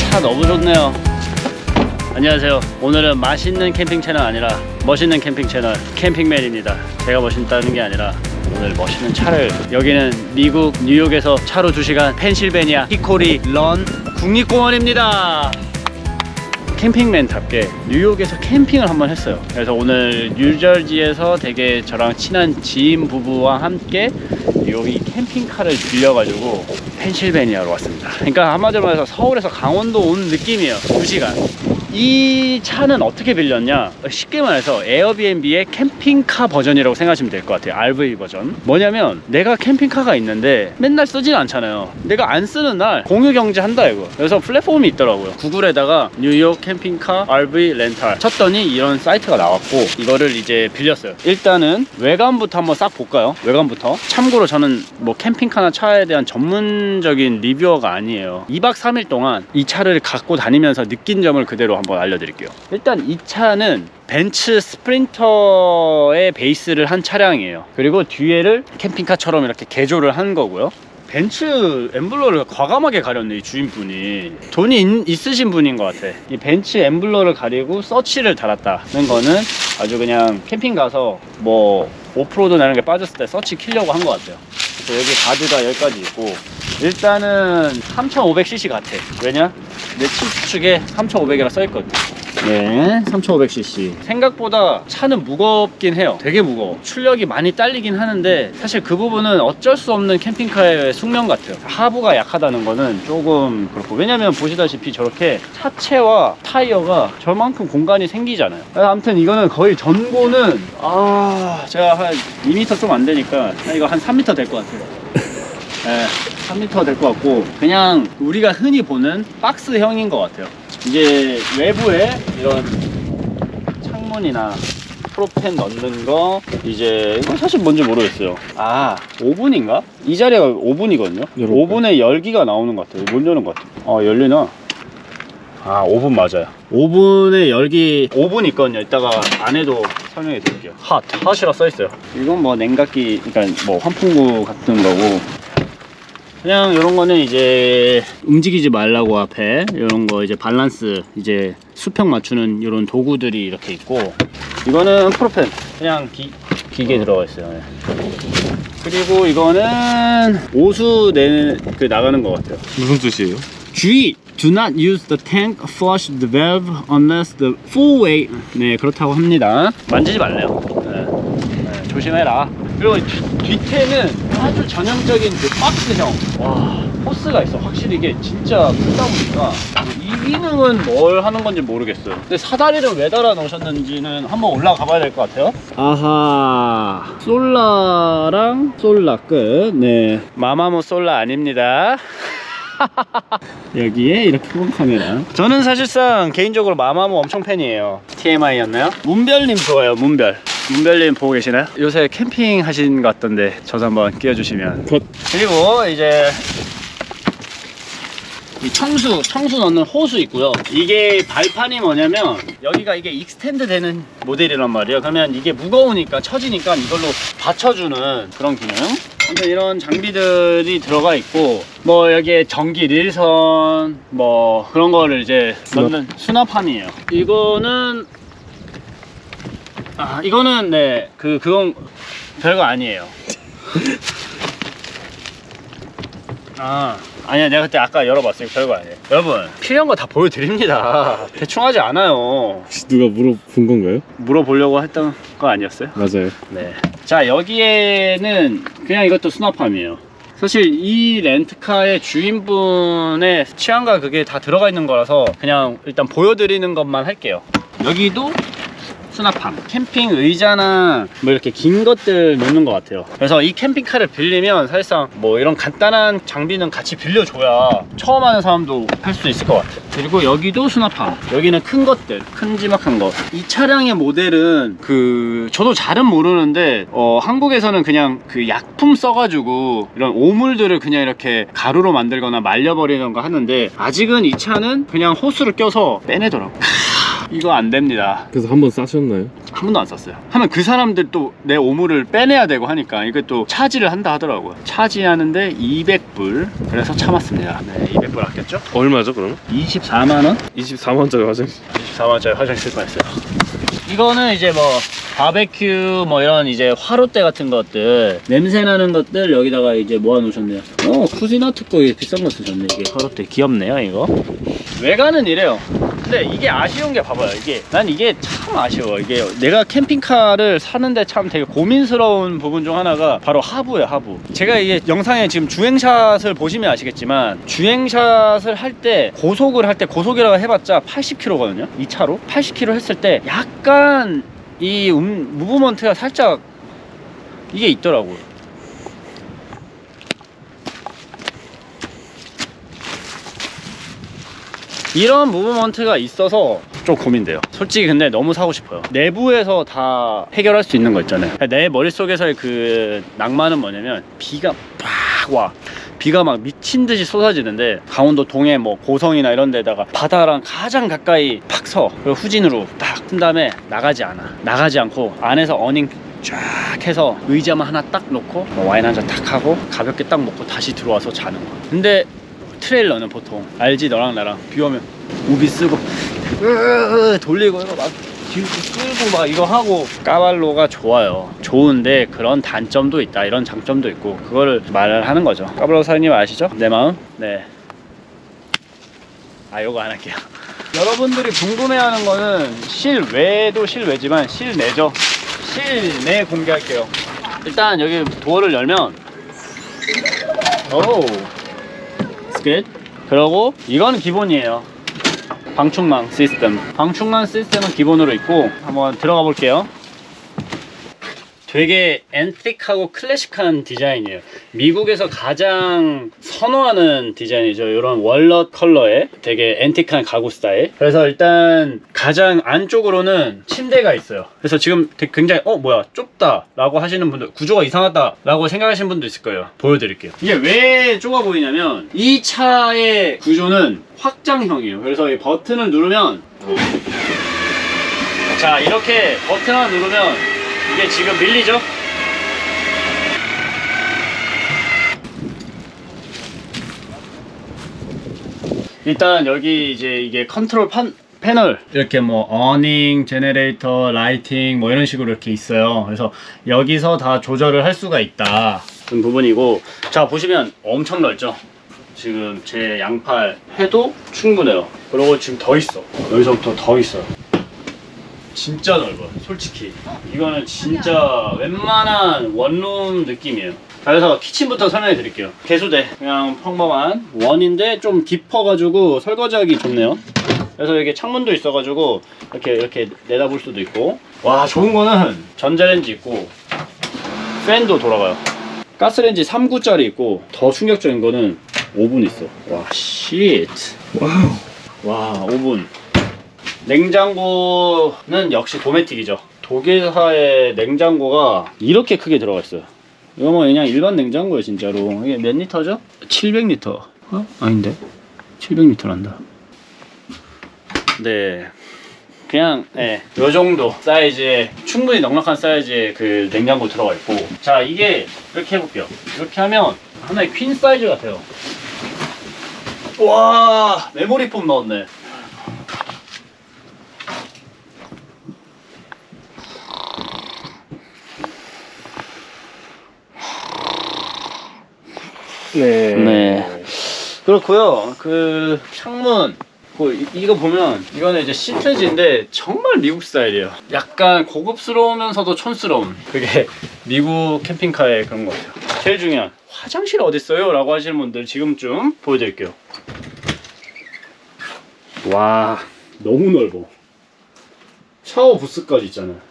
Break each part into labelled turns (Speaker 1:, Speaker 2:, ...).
Speaker 1: 차 너무 좋네요. 안녕하세요. 오늘은 맛있는 캠핑 채널 아니라 멋있는 캠핑 채널 캠핑맨입니다. 제가 멋있다는 게 아니라 오늘 멋있는 차를, 여기는 미국 뉴욕에서 차로 2시간 펜실베니아 히코리 런 국립공원입니다. 캠핑맨답게 뉴욕에서 캠핑을 한번 했어요. 그래서 오늘 뉴저지에서 되게 저랑 친한 지인 부부와 함께 여기 캠핑카를 빌려가지고 펜실베니아로 왔습니다. 그러니까 한마디로 말해서 서울에서 강원도 온 느낌이에요. 2시간. 이 차는 어떻게 빌렸냐, 쉽게 말해서 에어비앤비의 캠핑카 버전이라고 생각하시면 될 것 같아요. RV 버전. 뭐냐면 내가 캠핑카가 있는데 맨날 쓰진 않잖아요. 내가 안 쓰는 날 공유 경제한다 이거. 그래서 플랫폼이 있더라고요. 구글에다가 뉴욕 캠핑카 RV 렌탈 쳤더니 이런 사이트가 나왔고 이거를 이제 빌렸어요. 일단은 외관부터 한번 싹 볼까요? 외관부터. 참고로 저는 뭐 캠핑카나 차에 대한 전문적인 리뷰어가 아니에요. 2박 3일 동안 이 차를 갖고 다니면서 느낀 점을 그대로 한번 알려드릴게요. 일단 이 차는 벤츠 스프린터의 베이스를 한 차량이에요. 그리고 뒤에를 캠핑카처럼 이렇게 개조를 한 거고요. 벤츠 엠블러를 과감하게 가렸네, 이 주인분이. 돈이 있으신 분인 것 같아. 이 벤츠 엠블러를 가리고 서치를 달았다는 거는 아주 그냥 캠핑 가서 뭐 오프로드 나는 게 빠졌을 때 서치 키려고 한 것 같아요. 그래서 여기 가드가 여기까지 있고, 일단은 3500cc 같아. 왜냐? 내 측에 3500이라 써있거든. 네, 3500cc. 생각보다 차는 무겁긴 해요. 되게 무거워. 출력이 많이 딸리긴 하는데 사실 그 부분은 어쩔 수 없는 캠핑카의 숙명 같아요. 하부가 약하다는 거는 조금 그렇고, 왜냐면 보시다시피 저렇게 차체와 타이어가 저만큼 공간이 생기잖아요. 아무튼 이거는 거의 전고는 제가 한 2m 좀 안 되니까 이거 한 3m 될 것 같아요. 네, 3m 될 것 같고, 그냥 우리가 흔히 보는 박스형인 것 같아요. 이제 외부에 이런 창문이나 프로펜 넣는 거, 이제 이건 사실 뭔지 모르겠어요. 오븐인가? 이 자리가 오븐이거든요. 오븐에 열기가 나오는 것 같아요. 못 여는 것 같아요. 열리나? 오븐 맞아요. 오븐에 열기, 오븐 있거든요. 이따가 안에도 설명해 드릴게요. 핫이라 써있어요. 이건 뭐 냉각기, 그러니까 뭐 환풍구 같은 거고, 그냥 이런 거는 이제 움직이지 말라고 앞에 이런 거 이제 밸런스, 이제 수평 맞추는 이런 도구들이 이렇게 있고, 이거는 프로펜 그냥 기계 들어가 있어요. 네. 그리고 이거는 오수 나가는 것 같아요.
Speaker 2: 무슨 뜻이에요?
Speaker 1: 주의! Do not use the tank, flush the valve unless the full weight. 네, 그렇다고 합니다. 만지지 말래요. 네, 조심해라. 그리고 뒤태는 아주 전형적인 그 박스형. 와, 호스가 있어. 확실히 이게 진짜 크다 보니까 이 기능은 뭘 하는 건지 모르겠어요. 근데 사다리를 왜 달아 놓으셨는지는 한번 올라가 봐야 될 것 같아요. 아하, 솔라랑 솔라 끝. 네, 마마무 솔라 아닙니다. 여기에 이렇게 큰 카메라. 저는 사실상 개인적으로 마마무 엄청 팬이에요. TMI였나요? 문별님 좋아요. 문별님 보고 계시나요? 요새 캠핑 하신 것 같던데 저도 한번 끼워주시면. 그리고 이제 이 청수 넣는 호수 있고요. 이게 발판이 뭐냐면 여기가 이게 익스텐드 되는 모델이란 말이에요. 그러면 이게 무거우니까 처지니까 이걸로 받쳐주는 그런 기능. 아무튼 이런 장비들이 들어가 있고, 뭐 여기에 전기 릴선 뭐 그런 거를 이제 넣는 수납함이에요. 이거는 네, 그건 별거 아니에요. 아니야, 내가 그때 아까 열어봤어요. 별거 아니에요. 여러분, 필요한 거 다 보여드립니다. 대충 하지 않아요.
Speaker 2: 혹시 누가 물어본 건가요?
Speaker 1: 물어보려고 했던 거 아니었어요?
Speaker 2: 맞아요.
Speaker 1: 네. 자, 여기에는 그냥 이것도 수납함이에요. 사실 이 렌트카의 주인분의 취향과 그게 다 들어가 있는 거라서 그냥 일단 보여드리는 것만 할게요. 여기도 수납함. 캠핑 의자나 뭐 이렇게 긴 것들 놓는 것 같아요. 그래서 이 캠핑카를 빌리면 사실상 뭐 이런 간단한 장비는 같이 빌려줘야 처음 하는 사람도 할 수 있을 것 같아요. 그리고 여기도 수납함. 여기는 큰 것들, 큼지막한 거. 이 차량의 모델은 저도 잘은 모르는데 한국에서는 그냥 그 약품 써가지고 이런 오물들을 그냥 이렇게 가루로 만들거나 말려버리는 거 하는데, 아직은 이 차는 그냥 호스를 껴서 빼내더라고. 이거 안 됩니다.
Speaker 2: 그래서 한번 싸셨나요?
Speaker 1: 한 번도 안 썼어요. 하면 그 사람들 또 내 오물을 빼내야 되고 하니까 이게 또 차지를 한다 하더라고요. 차지하는데 200불. 그래서 참았습니다. 네, 200불 아꼈죠?
Speaker 2: 얼마죠 그러면?
Speaker 1: 24만원?
Speaker 2: 24만원짜리 화장실.
Speaker 1: 24만원짜리 화장실 뻔했어요. 이거는 이제 뭐 바베큐 뭐 이런 이제 화롯대 같은 것들, 냄새 나는 것들 여기다가 이제 모아 놓으셨네요. 쿠지나트 거 비싼 거 쓰셨네. 이게 화롯대 귀엽네요 이거. 외관은 이래요. 근데 이게 아쉬운 게 봐봐요. 난 이게 참 아쉬워. 이게 내가 캠핑카를 사는데 참 되게 고민스러운 부분 중 하나가 바로 하부예요. 하부. 제가 이게 영상에 지금 주행샷을 보시면 아시겠지만, 주행샷을 할 때 고속이라고 해봤자 80km거든요 이 차로. 80km 했을 때 약간 이 무브먼트가 살짝 이게 있더라고요. 이런 무브먼트가 있어서 좀 고민돼요 솔직히. 근데 너무 사고 싶어요. 내부에서 다 해결할 수 있는 거 있잖아요. 내 머릿속에서의 그 낭만은 뭐냐면, 비가 팍 와. 비가 막 미친 듯이 쏟아지는데, 강원도 동해 뭐 고성이나 이런 데다가 바다랑 가장 가까이 팍 서. 그리고 후진으로 딱 튼 다음에 나가지 않고 안에서 어닝 쫙 해서 의자만 하나 딱 놓고 뭐 와인 한 잔 딱 하고 가볍게 딱 먹고 다시 들어와서 자는 거. 근데 트레일러는 보통 알지, 너랑 나랑 비 오면 우비 쓰고 돌리고 이거 막 뒤로 끌고 막 이거 하고. 까발로가 좋아요. 좋은데 그런 단점도 있다, 이런 장점도 있고, 그거를 말을 하는 거죠. 까발로 사장님 아시죠? 내 마음? 네. 요거 안 할게요. 여러분들이 궁금해하는 거는 실외도 실외지만 실내죠. 실내 공개할게요. 일단 여기 도어를 열면 스켓. 그리고 이건 기본이에요. 방충망 시스템은 기본으로 있고, 한번 들어가 볼게요. 되게 앤틱하고 클래식한 디자인이에요. 미국에서 가장 선호하는 디자인이죠. 이런 월넛 컬러의 되게 앤틱한 가구 스타일. 그래서 일단 가장 안쪽으로는 침대가 있어요. 그래서 지금 굉장히 뭐야 좁다 라고 하시는 분들, 구조가 이상하다 라고 생각하시는 분도 있을 거예요. 보여드릴게요. 이게 왜 좁아 보이냐면, 이 차의 구조는 확장형이에요. 그래서 이 버튼을 누르면, 자 이렇게 버튼 하나 누르면 이게 지금 밀리죠? 일단 여기 이제 이게 컨트롤 패널, 이렇게 뭐 어닝, 제네레이터, 라이팅 뭐 이런 식으로 이렇게 있어요. 그래서 여기서 다 조절을 할 수가 있다 그런 부분이고, 자 보시면 엄청 넓죠? 지금 제 양팔 해도 충분해요. 그리고 지금 더 있어. 여기서부터 더 있어요. 진짜 넓어요 솔직히. 이거는 진짜 웬만한 원룸 느낌이에요. 자, 그래서 키친부터 설명해 드릴게요. 개수대 그냥 평범한 원인데 좀 깊어가지고 설거지하기 좋네요. 그래서 여기 창문도 있어가지고 이렇게 내다볼 수도 있고. 와, 좋은 거는 전자레인지 있고 팬도 돌아가요. 가스레인지 3구짜리 있고, 더 충격적인 거는 오븐 있어. 와, 쉣. 와우. 와, 오븐. 냉장고는 역시 도메틱이죠. 독일사의 냉장고가 이렇게 크게 들어가 있어요. 이거 뭐 그냥 일반 냉장고예요 진짜로. 이게 몇 리터죠? 700리터. 아닌데? 700리터란다. 네. 그냥 요 정도 사이즈의, 충분히 넉넉한 사이즈의 그 냉장고 들어가 있고. 자, 이게 이렇게 해볼게요. 이렇게 하면 하나의 퀸 사이즈 같아요. 와, 메모리 폼 넣었네. 네. 그렇고요. 그 창문, 이거 보면 이거는 이제 시트지인데 정말 미국 스타일이에요. 약간 고급스러우면서도 촌스러운, 그게 미국 캠핑카의 그런 것 같아요. 제일 중요한 화장실 어딨어요? 라고 하시는 분들 지금쯤 보여드릴게요. 와, 너무 넓어. 샤워 부스까지 있잖아요.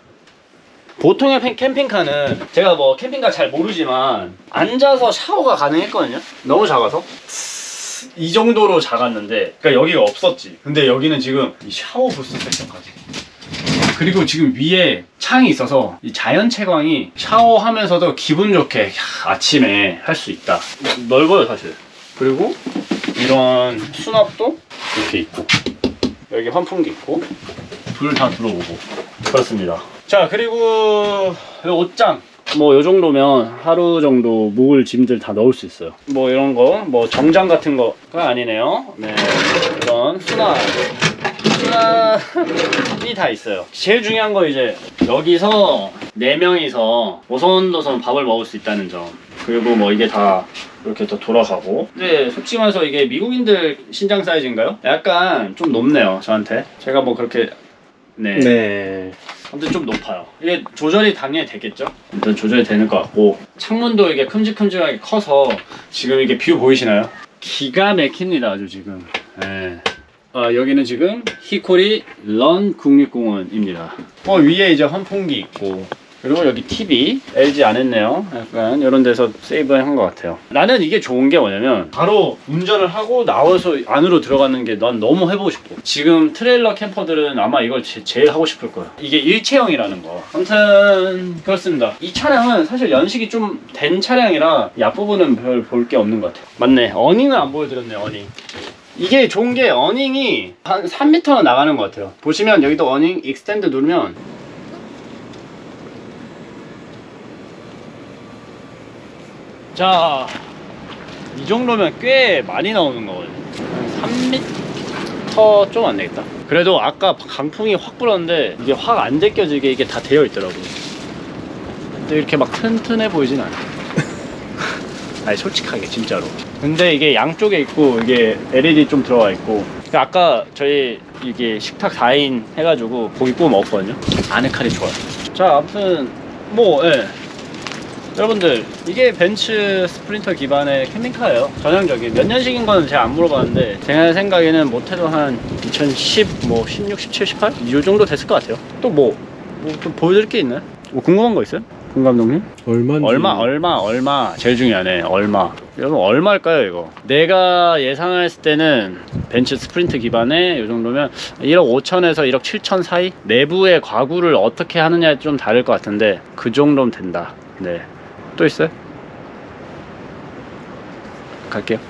Speaker 1: 보통의 캠핑카는, 제가 뭐 캠핑카 잘 모르지만 앉아서 샤워가 가능했거든요. 너무 작아서 이 정도로 작았는데, 그러니까 여기가 없었지. 근데 여기는 지금 이 샤워 부스 섹션까지, 그리고 지금 위에 창이 있어서 이 자연 채광이 샤워하면서도 기분 좋게 아침에 할 수 있다. 넓어요 사실. 그리고 이런 수납도 이렇게 있고, 여기 환풍기 있고, 불 다 들어오고 그렇습니다. 자, 그리고 이 옷장 뭐 요 정도면 하루 정도 묵을 짐들 다 넣을 수 있어요. 뭐 이런 거 뭐 정장 같은 거가 아니네요. 네, 이런 수납이 다 있어요. 제일 중요한 거 이제 여기서 4명이서 오손도손 밥을 먹을 수 있다는 점. 그리고 뭐 이게 다 이렇게 또 돌아가고. 근데 솔직히 말해서 이게 미국인들 신장 사이즈인가요? 약간 좀 높네요, 저한테. 제가 뭐 그렇게
Speaker 2: 네.
Speaker 1: 아무튼 좀 높아요. 이게 조절이 당연히 되겠죠? 일단 조절이 되는 것 같고, 창문도 이게 큼직큼직하게 커서 지금 이게 뷰 보이시나요? 기가 막힙니다, 아주 지금. 네. 여기는 지금 히코리 런 국립공원입니다. 위에 이제 환풍기 있고, 그리고 여기 TV LG 안 했네요. 약간 이런 데서 세이브한 것 같아요. 나는 이게 좋은 게 뭐냐면 바로 운전을 하고 나와서 안으로 들어가는 게 난 너무 해보고 싶어. 지금 트레일러 캠퍼들은 아마 이걸 제일 하고 싶을 거야. 이게 일체형이라는 거. 아무튼 그렇습니다. 이 차량은 사실 연식이 좀 된 차량이라 이 앞부분은 별 볼 게 없는 것 같아요. 맞네, 어닝은 안 보여드렸네. 어닝. 이게 좋은 게 어닝이 한 3m는 나가는 것 같아요. 보시면 여기도 어닝 익스텐드 누르면 자, 이 정도면 꽤 많이 나오는 거거든요. 한 3m 좀 안 되겠다. 그래도 아까 강풍이 확 불었는데 이게 확 안 제껴지게 이게 다 되어 있더라고요. 근데 이렇게 막 튼튼해 보이진 않아요. 아니, 솔직하게 진짜로. 근데 이게 양쪽에 있고 이게 LED 좀 들어가 있고. 그러니까 아까 저희 이게 식탁 4인 해가지고 고기 구워 먹었거든요. 안에 칼이 좋아요. 자, 아무튼 뭐 여러분들, 이게 벤츠 스프린터 기반의 캠핑카예요. 전형적인. 몇 년식인 거는 제가 안 물어봤는데 제 생각에는 못해도 한 2010, 뭐 16, 17, 18? 이 정도 됐을 것 같아요. 또 좀 보여드릴 게 있나요? 뭐 궁금한 거 있어요? 군 감독님?
Speaker 2: 얼마인지.
Speaker 1: 얼마. 제일 중요하네. 얼마. 여러분, 얼마일까요, 이거? 내가 예상했을 때는 벤츠 스프린트 기반에 이 정도면 1억 5천에서 1억 7천 사이? 내부의 과구를 어떻게 하느냐에 좀 다를 것 같은데 그 정도면 된다. 네. 또 있어요? 갈게요.